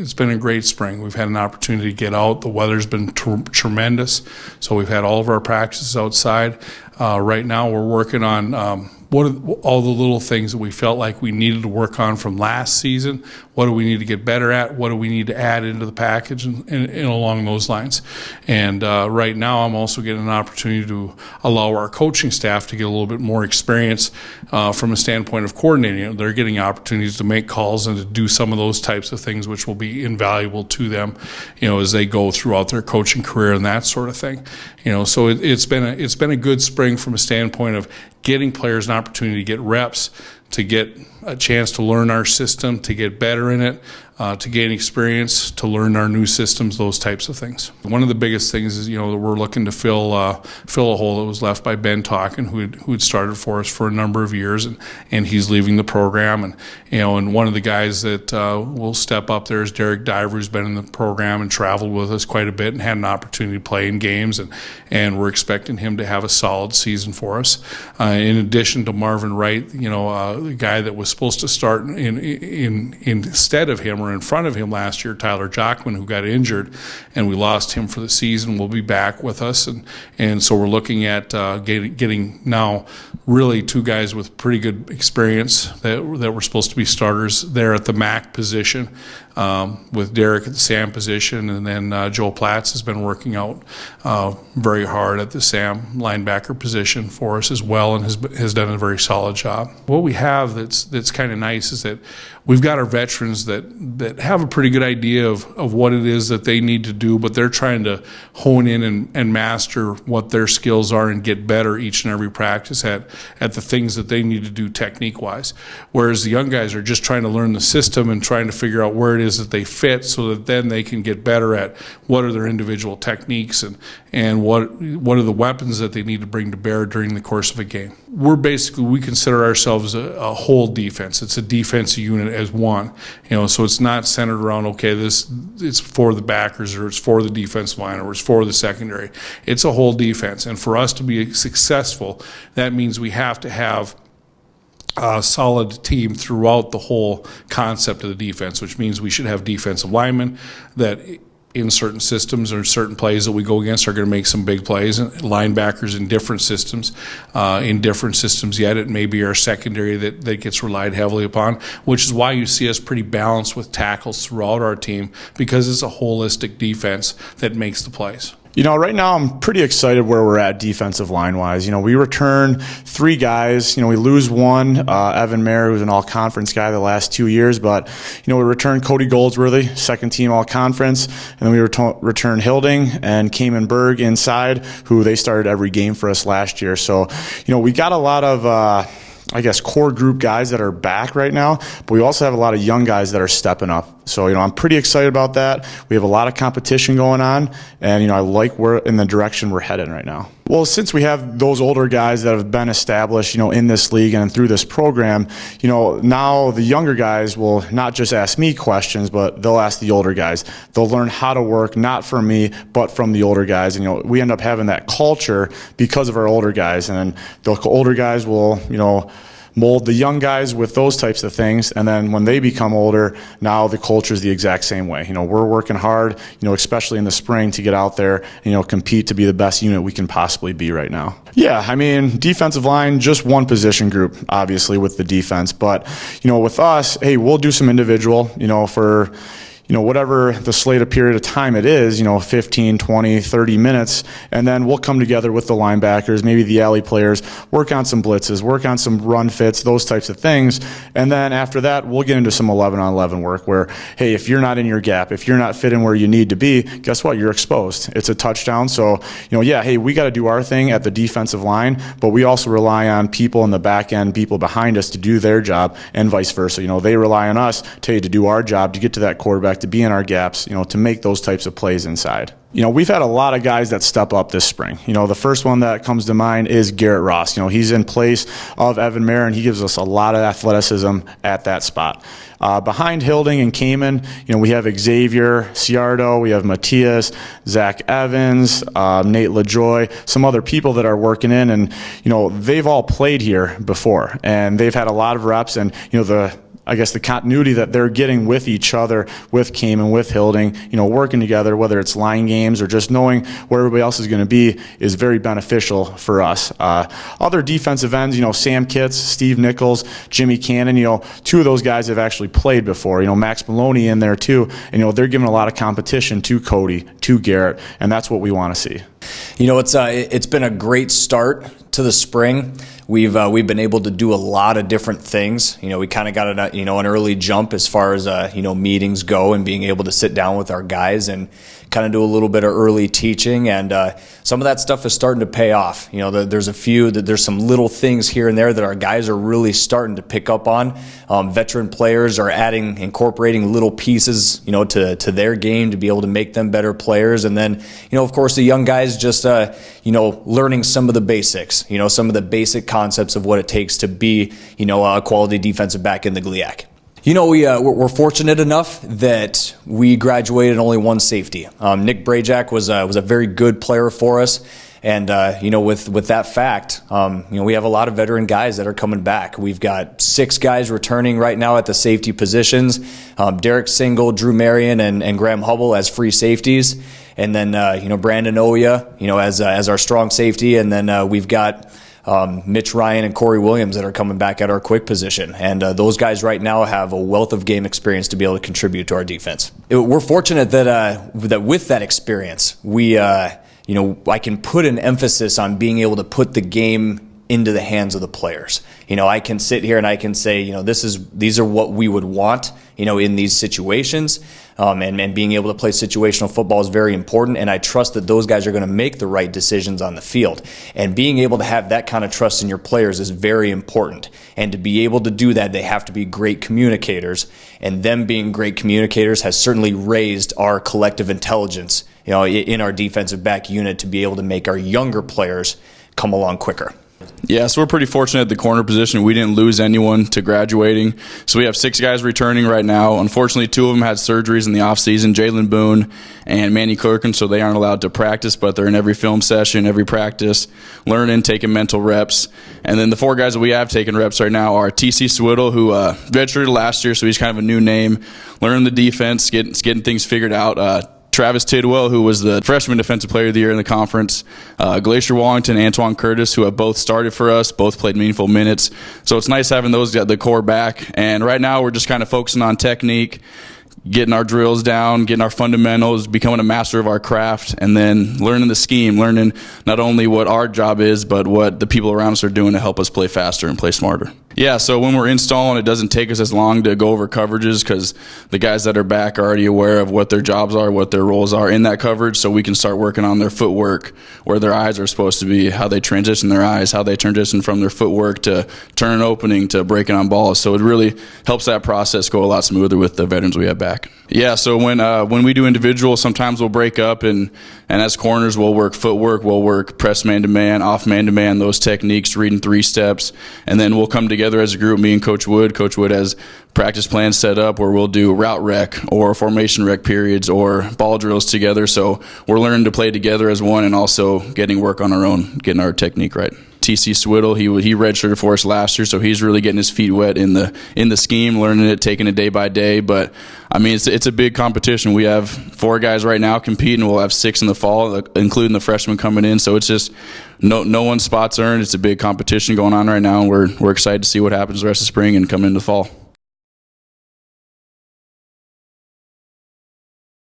it's been a great spring. We've had an opportunity to get out. The weather's been tremendous, so we've had all of our practices outside. Right now, we're working on what are all the little things that we felt like we needed to work on from last season. What do we need to get better at? What do we need to add into the package and along those lines? And right now I'm also getting an opportunity to allow our coaching staff to get a little bit more experience from a standpoint of coordinating. They're getting opportunities to make calls and to do some of those types of things, which will be invaluable to them, as they go throughout their coaching career and that sort of thing. So it's been a good spring from a standpoint of getting players an opportunity to get reps, to get a chance to learn our system, to get better in it, to gain experience, to learn our new systems, those types of things. One of the biggest things is, that we're looking to fill a hole that was left by Ben Talkin, who had started for us for a number of years, and he's leaving the program. And one of the guys that will step up there is Derek Diver, who's been in the program and traveled with us quite a bit and had an opportunity to play in games, and we're expecting him to have a solid season for us. In addition to Marvin Wright, the guy that was supposed to start instead of him or in front of him last year, Tyler Jockman, who got injured, and we lost him for the season, will be back with us. And so we're looking at getting now really two guys with pretty good experience that were supposed to be starters there at the MAC position, with Derek at the Sam position, and then Joe Platts has been working out very hard at the Sam linebacker position for us as well, and has done a very solid job. What we have that's kind of nice is that we've got our veterans that have a pretty good idea of what it is that they need to do, but they're trying to hone in and master what their skills are and get better each and every practice at the things that they need to do technique-wise. Whereas the young guys are just trying to learn the system and trying to figure out where it is that they fit, so that then they can get better at what are their individual techniques and what are the weapons that they need to bring to bear during the course of a game. We consider ourselves a whole defense. It's a defensive unit as one, so it's not centered around, okay, it's for the backers, or it's for the defensive line, or it's for the secondary. It's a whole defense, and for us to be successful, that means we have to have a solid team throughout the whole concept of the defense, which means we should have defensive linemen that in certain systems or certain plays that we go against are going to make some big plays, and linebackers in different systems. Yet it may be our secondary that gets relied heavily upon, which is why you see us pretty balanced with tackles throughout our team, because it's a holistic defense that makes the plays. Right now I'm pretty excited where we're at defensive line-wise. We return 3 guys. We lose one, Evan Mayer, who's an all-conference guy the last 2 years. But, we return Cody Goldsworthy, second-team all-conference. And then we return Hilding and Cayman Berg inside, who they started every game for us last year. So, we got a lot of core group guys that are back right now, but we also have a lot of young guys that are stepping up. So, I'm pretty excited about that. We have a lot of competition going on, and, I like where in the direction we're headed right now. Well, since we have those older guys that have been established, in this league and through this program, now the younger guys will not just ask me questions, but they'll ask the older guys. They'll learn how to work, not from me, but from the older guys. And, we end up having that culture because of our older guys. And then the older guys will, mold the young guys with those types of things, and then when they become older, now the culture is the exact same way. We're working hard, especially in the spring, to get out there and, compete to be the best unit we can possibly be right now. Yeah, defensive line, just one position group, obviously, with the defense, but, with us, hey, we'll do some individual, for whatever the slated period of time it is, 15, 20, 30 minutes, and then we'll come together with the linebackers, maybe the alley players, work on some blitzes, work on some run fits, those types of things. And then after that, we'll get into some 11-on-11 work where, hey, if you're not in your gap, if you're not fitting where you need to be, guess what? You're exposed. It's a touchdown. So, hey, we got to do our thing at the defensive line, but we also rely on people in the back end, people behind us to do their job, and vice versa. They rely on us to do our job, to get to that quarterback, to be in our gaps, to make those types of plays inside. We've had a lot of guys that step up this spring. The first one that comes to mind is Garrett Ross. He's in place of Evan Mayer, and he gives us a lot of athleticism at that spot. Behind Hilding and Cayman, we have Xavier Ciardo, we have Matthias, Zach Evans, Nate LaJoy, some other people that are working in, and, they've all played here before, and they've had a lot of reps, and, I guess, the continuity that they're getting with each other, with Kamen, with Hilding, working together, whether it's line games or just knowing where everybody else is going to be, is very beneficial for us. Other defensive ends, Sam Kitts, Steve Nichols, Jimmy Cannon, two of those guys have actually played before. Max Maloney in there too, and they're giving a lot of competition to Cody, to Garrett, and that's what we want to see. It's been a great start to the spring. We've been able to do a lot of different things. We kind of got an early jump as far as meetings go, and being able to sit down with our guys and kind of do a little bit of early teaching, and some of that stuff is starting to pay off. There's some little things here and there that our guys are really starting to pick up on. Veteran players are incorporating little pieces, to their game to be able to make them better players, and then, of course, the young guys just, learning some of the basics, some of the basic concepts of what it takes to be, a quality defensive back in the GLIAC. We're fortunate enough that we graduated only one safety. Nick Brajak was a very good player for us. And, with that fact, we have a lot of veteran guys that are coming back. We've got 6 guys returning right now at the safety positions. Derek Single, Drew Marion, and Graham Hubble as free safeties. And then, Brandon Oya, as our strong safety. And then we've got Mitch Ryan and Corey Williams that are coming back at our quick position. And those guys right now have a wealth of game experience to be able to contribute to our defense. We're fortunate that with that experience, I can put an emphasis on being able to put the game into the hands of the players. I can sit here and I can say, these are what we would want, in these situations. And being able to play situational football is very important. And I trust that those guys are going to make the right decisions on the field. And being able to have that kind of trust in your players is very important. And to be able to do that, they have to be great communicators. And them being great communicators has certainly raised our collective intelligence, in our defensive back unit, to be able to make our younger players come along quicker. Yeah, so we're pretty fortunate at the corner position. We didn't lose anyone to graduating. So we have 6 guys returning right now. Unfortunately, 2 of them had surgeries in the offseason, Jalen Boone and Manny Clerkin, so they aren't allowed to practice, but they're in every film session, every practice, learning, taking mental reps. And then the 4 guys that we have taking reps right now are TC Swiddle, who redshirted last year, so he's kind of a new name, learning the defense, getting things figured out. Travis Tidwell, who was the freshman defensive player of the year in the conference, Glacier Wallington, Antoine Curtis, who have both started for us, both played meaningful minutes. So it's nice having those the core back. And right now we're just kind of focusing on technique, getting our drills down, getting our fundamentals, becoming a master of our craft, and then learning the scheme, learning not only what our job is, but what the people around us are doing to help us play faster and play smarter. Yeah, so when we're installing, it doesn't take us as long to go over coverages because the guys that are back are already aware of what their jobs are, what their roles are in that coverage, so we can start working on their footwork, where their eyes are supposed to be, how they transition their eyes, how they transition from their footwork to turn and opening to breaking on balls. So it really helps that process go a lot smoother with the veterans we have back. Yeah, so when we do individual, sometimes we'll break up, and as corners, we'll work footwork, we'll work press man-to-man, off man-to-man, those techniques, reading 3 steps, and then we'll come together as a group, me and Coach Wood. Coach Wood has practice plans set up where we'll do route rec or formation rec periods or ball drills together. So we're learning to play together as one and also getting work on our own, getting our technique right. TC Swiddle, he redshirted for us last year, so he's really getting his feet wet in the scheme, learning it, taking it day by day. But I mean, it's a big competition. We have 4 guys right now competing. We'll have 6 in the fall, including the freshmen coming in. So it's just no one spot's earned. It's a big competition going on right now, and we're excited to see what happens the rest of spring and come into the fall.